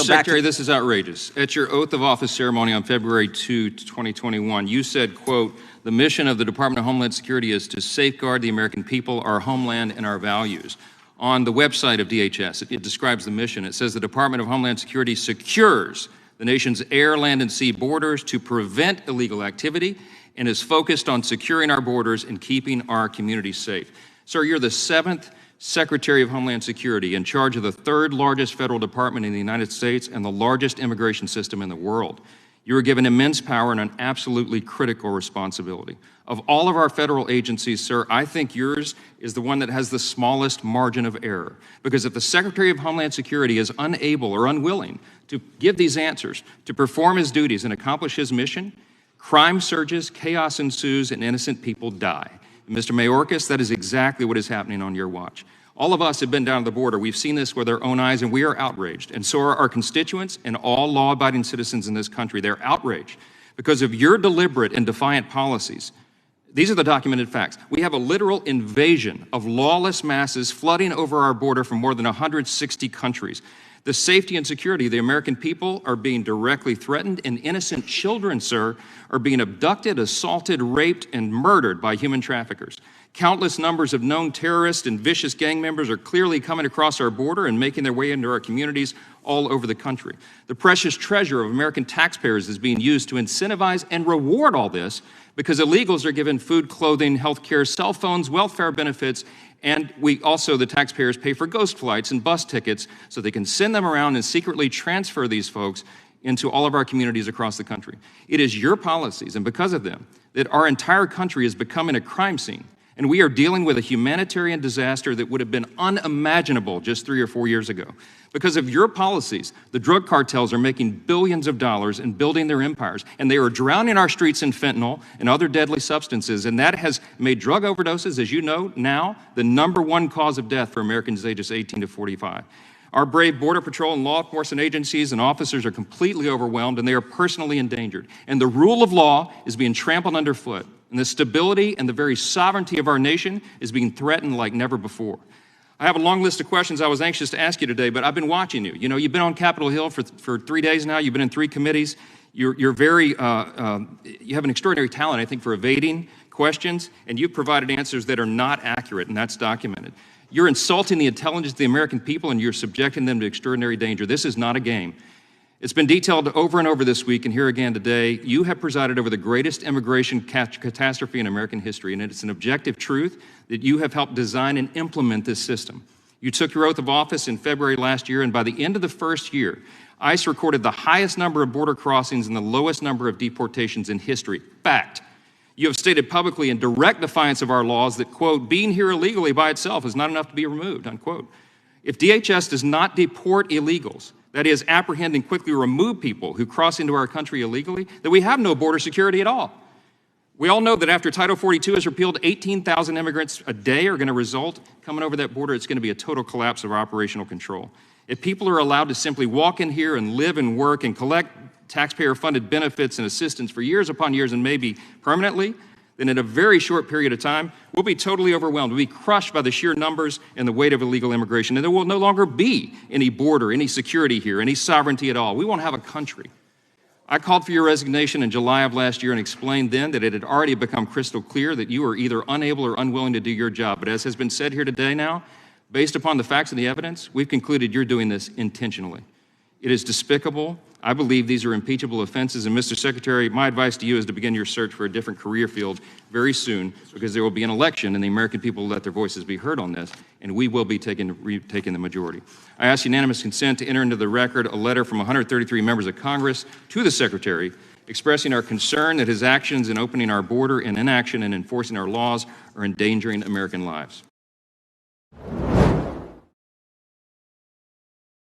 Secretary, this is outrageous. At your oath of office ceremony on February 2, 2021, you said, quote, "The mission of the Department of Homeland Security is to safeguard the American people, our homeland, and our values." On the website of DHS, it describes the mission. It says the Department of Homeland Security secures the nation's air, land, and sea borders to prevent illegal activity and is focused on securing our borders and keeping our communities safe. Sir, you're the 7th Secretary of Homeland Security in charge of the 3rd largest federal department in the United States and the largest immigration system in the world. You are given immense power and an absolutely critical responsibility. Of all of our federal agencies, sir, I think yours is the one that has the smallest margin of error. Because if the Secretary of Homeland Security is unable or unwilling to give these answers, to perform his duties and accomplish his mission, crime surges, chaos ensues, and innocent people die. Mr. Mayorkas, that is exactly what is happening on your watch. All of us have been down to the border. We've seen this with our own eyes, and we are outraged. And so are our constituents and all law-abiding citizens in this country. They're outraged because of your deliberate and defiant policies. These are the documented facts. We have a literal invasion of lawless masses flooding over our border from more than 160 countries. The safety and security of the American people are being directly threatened, and innocent children, sir, are being abducted, assaulted, raped, and murdered by human traffickers. Countless numbers of known terrorists and vicious gang members are clearly coming across our border and making their way into our communities all over the country. The precious treasure of American taxpayers is being used to incentivize and reward all this because illegals are given food, clothing, health care, cell phones, welfare benefits, and the taxpayers pay for ghost flights and bus tickets so they can send them around and secretly transfer these folks into all of our communities across the country. It is your policies, and because of them, that our entire country is becoming a crime scene. And we are dealing with a humanitarian disaster that would have been unimaginable just 3 or 4 years ago. Because of your policies, the drug cartels are making billions of dollars and building their empires, and they are drowning our streets in fentanyl and other deadly substances, and that has made drug overdoses, as you know now, the #1 cause of death for Americans ages 18 to 45. Our brave Border Patrol and law enforcement agencies and officers are completely overwhelmed, and they are personally endangered. And the rule of law is being trampled underfoot, and the stability and the very sovereignty of our nation is being threatened like never before. I have a long list of questions I was anxious to ask you today, but I've been watching you. You know, you've been on Capitol Hill for 3 days now. You've been in 3 committees. You have an extraordinary talent, I think, for evading questions, and you've provided answers that are not accurate, and that's documented. You're insulting the intelligence of the American people, and you're subjecting them to extraordinary danger. This is not a game. It's been detailed over and over this week, and here again today. You have presided over the greatest immigration catastrophe in American history, and it's an objective truth that you have helped design and implement this system. You took your oath of office in February last year, and by the end of the first year, ICE recorded the highest number of border crossings and the lowest number of deportations in history. Fact. You have stated publicly in direct defiance of our laws that, quote, being here illegally by itself is not enough to be removed, unquote. If DHS does not deport illegals, that is, apprehend and quickly remove people who cross into our country illegally, then we have no border security at all. We all know that after Title 42 is repealed, 18,000 immigrants a day are going to result coming over that border. It's going to be a total collapse of operational control. If people are allowed to simply walk in here and live and work and collect taxpayer-funded benefits and assistance for years upon years and maybe permanently, then in a very short period of time, we'll be totally overwhelmed. We'll be crushed by the sheer numbers and the weight of illegal immigration, and there will no longer be any border, any security here, any sovereignty at all. We won't have a country. I called for your resignation in July of last year and explained then that it had already become crystal clear that you were either unable or unwilling to do your job. But as has been said here today now, based upon the facts and the evidence, we've concluded you're doing this intentionally. It is despicable. I believe these are impeachable offenses, and Mr. Secretary, my advice to you is to begin your search for a different career field very soon, because there will be an election and the American people will let their voices be heard on this, and we will be taking the majority. I ask unanimous consent to enter into the record a letter from 133 members of Congress to the Secretary expressing our concern that his actions in opening our border and inaction in enforcing our laws are endangering American lives.